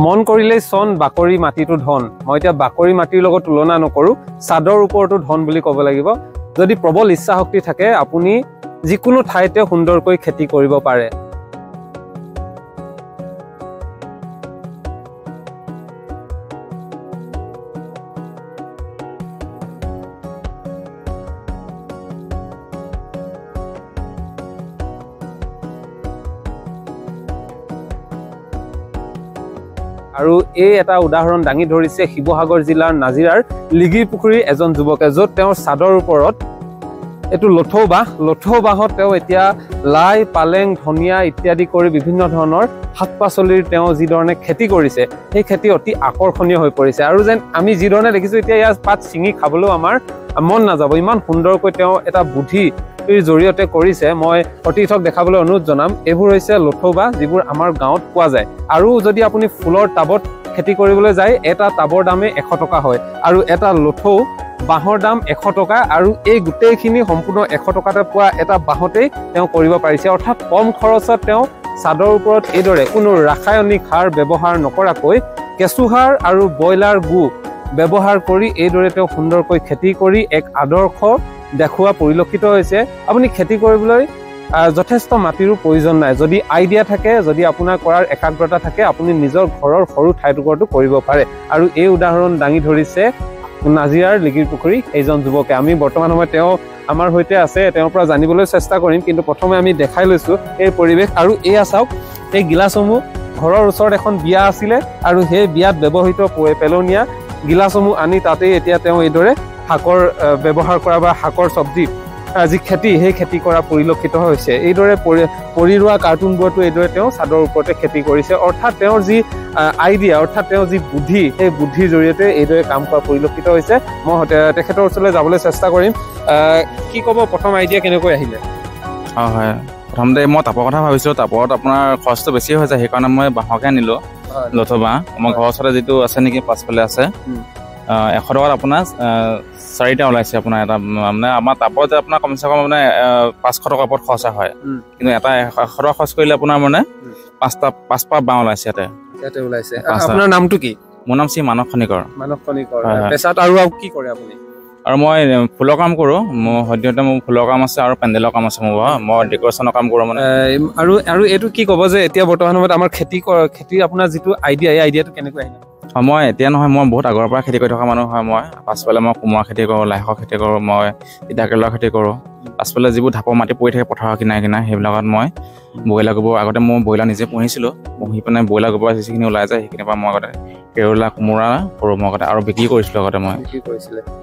মন কৰিলেই চন বাকৰি মাটিটো ধন মই এতিয়া বাকৰি মাটিৰ লগত তুলনা নকৰো সাদৰ ওপৰতো ধন বুলি ক'ব লাগিব যদি প্ৰবল ইচ্ছা শক্তি থাকে আপুনি যিকোনো ঠাইতে সুন্দৰকৈ খেতি কৰিব পাৰে আৰু এই এটা উদাহৰণ দাঙি ধৰিছে শিৱসাগৰ জিলাৰ নাজিৰাৰ লিগিৰ পুখুৰীৰ এজন যুৱকে য'ত তেওঁৰ সাদৰ ওপৰত এটো লথৌ বাহত তেওঁ এতিয়া লাই পালেং ধনিয়া ইত্যাদি কৰি বিভিন্ন ধৰণৰ শাক-পাচলিৰ তেওঁ যি ধৰণে খেতি কৰিছে সেই খেতি অতি আকৰ্ষণীয় হৈ পৰিছে আৰু যেন আমি যি ধৰণে দেখিছো এতিয়া ইয়াৰ পাত ছিঙি খাবলৈ আমাৰ মন নাযাব ইমান সুন্দৰকৈ তেওঁ এটা বুদ্ধি জৰিয়তে কৰিছে মই অতিথক দেখাবলৈ অনুৰোধ জনাম এইবোৰ হৈছে লথৌবা যিবোৰ আমাৰ গাঁৱত পোৱা যায় আৰু যদি আপুনি ফুলৰ টাবত খেতি কৰিবলৈ যায় এটা টাবৰ দামে 100 টকা হয় আৰু এটা লথৌ বাহৰ দাম 100 টকা আৰু এই গোটেইখিনি সম্পূৰ্ণ 100 টকাতে পোৱা এটা বাহতেই তেওঁ কৰিব পাৰিছে অৰ্থাৎ কম খৰচত তেওঁ সাদৰ ওপৰত এইদৰে কোনো ৰাসায়নিক সাৰ ব্যৱহাৰ নকৰাকৈ কেঁচু সাৰ আৰু ব্ৰইলাৰ গু ব্যৱহাৰ কৰি এইদৰে তেওঁ সুন্দৰকৈ খেতি কৰি এক আদৰ্শ দেখুৱা পৰিলক্ষিত হৈছে আপুনি খেতি কৰিবলৈ যথেষ্ট মাটিৰো প্ৰয়োজন নাই যদি আইডিয়া থাকে যদি আপোনাৰ কৰাৰ একাগ্ৰতা থাকে আপুনি নিজৰ ঘৰৰ সৰু ঠাইটুকুৰটো কৰিব পাৰে আৰু এই উদাহৰণ দাঙি ধৰিছে নাজিৰাৰ লিগিৰ পুখুৰী এইজন যুৱকে আমি বৰ্তমান সময়ত তেওঁ আমাৰ হৈতে আছে তেওঁৰ পৰা জানিবলৈ চেষ্টা কৰিম কিন্তু প্ৰথমে আমি দেখাই লৈছো এই পৰিবেশ আৰু এয়া চাওক এই গিলাসসমূহ ঘৰৰ ওচৰত এখন বিয়া আছিল আৰু সেই বিয়াত ব্যৱহৃত পেলনীয়া গিলাসসমূহ আনি তাতে এতিয়া তেওঁ এইদৰে হাকৰ ব্যৱহাৰ কৰা বা হাকৰ সবজি যি খেতি সেই খেতি কৰা পৰিলক্ষিত হৈছে এইদৰে পৰিৰোৱা কাৰ্টুনবোৰটো এইদৰে তেওঁ সাদৰ ওপৰতে খেতি কৰিছে অৰ্থাৎ তেওঁৰ যি আইডিয়া অৰ্থাৎ তেওঁৰ যি বুদ্ধি সেই বুদ্ধিৰ জৰিয়তে এইদৰে কাম কৰা পৰিলক্ষিত হৈছে মই তেখেতৰ ওচৰলৈ যাবলৈ চেষ্টা কৰিম কি ক'ব প্ৰথম আইডিয়া কেনেকৈ আহিলে হয় প্ৰথমতে মই টাপৰ কথা ভাবিছোঁ টাপত আপোনাৰ খৰচটো বেছি হৈ যায় সেইকাৰণে মই বাঁহকে আনিলোঁ লথৌ বাঁহ আমাৰ ঘৰৰ ওচৰতে যিটো আছে নেকি পাছফালে আছে 100 টকাত আপোনাৰ 4টা ওলাইছে আপোনাৰ এটা মানে আমাৰ টাপত আপোনাৰ কমচে কম মানে 500 টকাৰ ওপৰত খৰচা হয় কিন্তু এটা 100 টকা খৰচ কৰিলে আপোনাৰ মানে 5টা বাঁহ ওলাইছে ইয়াতে ওলাইছে আপোনাৰ নামটো কি মোৰ নাম শ্ৰী মানস খনিকৰ পেছাত আৰু কি কৰে আপুনি আৰু মই ফুলৰ কাম কৰোঁ মোৰ সদ্যহতে মোৰ ফুলৰ কাম আছে আৰু পেণ্ডেলৰ কাম আছে মোৰ মই ডেকৰেশ্যনৰ কাম কৰোঁ মানে আৰু এইটো কি ক'ব যে এতিয়া বৰ্তমান সময়ত আমাৰ খেতি আপোনাৰ যিটো আইডিয়া এই আইডিয়াটো কেনেকৈ আহিলে মই এতিয়া নহয় মই বহুত আগৰ পৰা খেতি কৰি থকা মানুহ হয় মই পাছফালে মই কোমোৰা খেতি কৰোঁ লাইশাকৰ খেতি কৰোঁ মই তিতাকেৰেলাৰ খেতি কৰোঁ পাছফালে যিবোৰ ঢাপৰ মাটি পৰি থাকে পথাৰৰ কিনাৰে কিনাৰে সেইবিলাকত মই ব্ৰইলাৰ গোবৰ আগতে মই ব্ৰইলাৰ নিজে পুহিছিলোঁ পুহি পিনে ব্ৰইলাৰ গোবৰ যিখিনি ওলাই যায় সেইখিনিৰ পৰা মই আগতে কেৰেলা কোমোৰা কৰোঁ মই আগতে আৰু বিক্ৰী কৰিছিলোঁ আগতে মই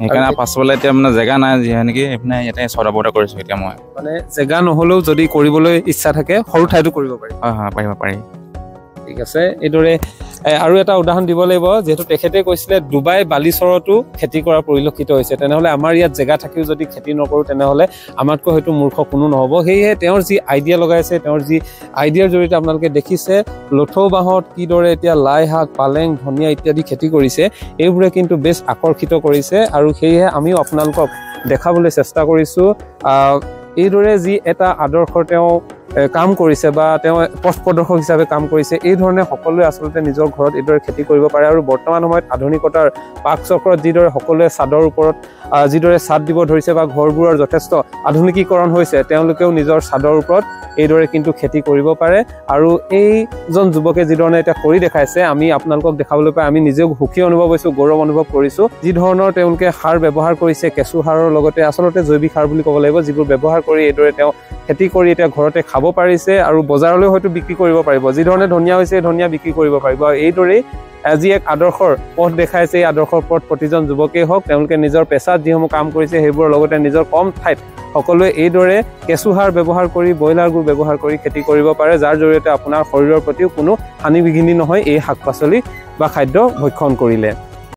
সেইকাৰণে পাছফালে এতিয়া মানে জেগা নাই যিহে নেকি এইপিনে ইয়াতে চৰ্দাবৰ্তা কৰিছোঁ এতিয়া মই মানে জেগা নহ'লেও যদি কৰিবলৈ ইচ্ছা থাকে সৰু ঠাইতো কৰিব পাৰি হয় পাৰি ঠিক আছে এইদৰে আৰু এটা উদাহৰণ দিব লাগিব যেহেতু তেখেতে কৈছিলে ডুবাই বালিচৰতো খেতি কৰা পৰিলক্ষিত হৈছে তেনেহ'লে আমাৰ ইয়াত জেগা থাকিও যদি খেতি নকৰোঁ তেনেহ'লে আমাতকৈ হয়তো মূৰ্খ কোনো নহ'ব সেয়েহে তেওঁৰ যি আইডিয়া লগাইছে তেওঁৰ যি আইডিয়াৰ জৰিয়তে আপোনালোকে দেখিছে লথৌ বাঁহত কিদৰে এতিয়া লাই শাক পালেং ধনিয়া ইত্যাদি খেতি কৰিছে এইবোৰে কিন্তু বেছ আকৰ্ষিত কৰিছে আৰু সেয়েহে আমিও আপোনালোকক দেখাবলৈ চেষ্টা কৰিছোঁ এইদৰে যি এটা আদৰ্শ তেওঁ কাম কৰিছে বা তেওঁ পথ প্ৰদৰ্শক হিচাপে কাম কৰিছে এই ধৰণে সকলোৱে আচলতে নিজৰ ঘৰত এইদৰে খেতি কৰিব পাৰে আৰু বৰ্তমান সময়ত আধুনিকতাৰ পাক চক্ৰত যিদৰে সকলোৱে ছাদৰ ওপৰত যিদৰে ছাদ দিব ধৰিছে বা ঘৰবোৰৰ যথেষ্ট আধুনিকীকৰণ হৈছে তেওঁলোকেও নিজৰ ছাদৰ ওপৰত এইদৰে কিন্তু খেতি কৰিব পাৰে আৰু এইজন যুৱকে যিধৰণে এতিয়া কৰি দেখাইছে আমি আপোনালোকক দেখাবলৈ পাই আমি নিজেও সুখী অনুভৱ হৈছোঁ গৌৰৱ অনুভৱ কৰিছোঁ যি ধৰণৰ তেওঁলোকে সাৰ ব্যৱহাৰ কৰিছে কেঁচু সাৰৰ লগতে আচলতে জৈৱিক সাৰ বুলি ক'ব লাগিব যিবোৰ ব্যৱহাৰ কৰি এইদৰে তেওঁ খেতি কৰি এতিয়া ঘৰতে খাব পাৰিছে আৰু বজাৰলৈ হয়তো বিক্ৰী কৰিব পাৰিব যি ধৰণে ধনিয়া হৈছে ধনিয়া বিক্ৰী কৰিব পাৰিব আৰু এইদৰেই আজি এক আদৰ্শৰ পথ দেখাইছে এই আদৰ্শৰ পথ প্ৰতিজন যুৱকেই হওক তেওঁলোকে নিজৰ পেছাত যিসমূহ কাম কৰিছে সেইবোৰৰ লগতে নিজৰ কম ঠাইত সকলোৱে এইদৰে কেঁচু সাৰ ব্যৱহাৰ কৰি ব্ৰইলাৰ গু ব্যৱহাৰ কৰি খেতি কৰিব পাৰে যাৰ জৰিয়তে আপোনাৰ শৰীৰৰ প্ৰতিও কোনো হানি বিঘিনি নহয় এই শাক পাচলি বা খাদ্য ভক্ষণ কৰিলে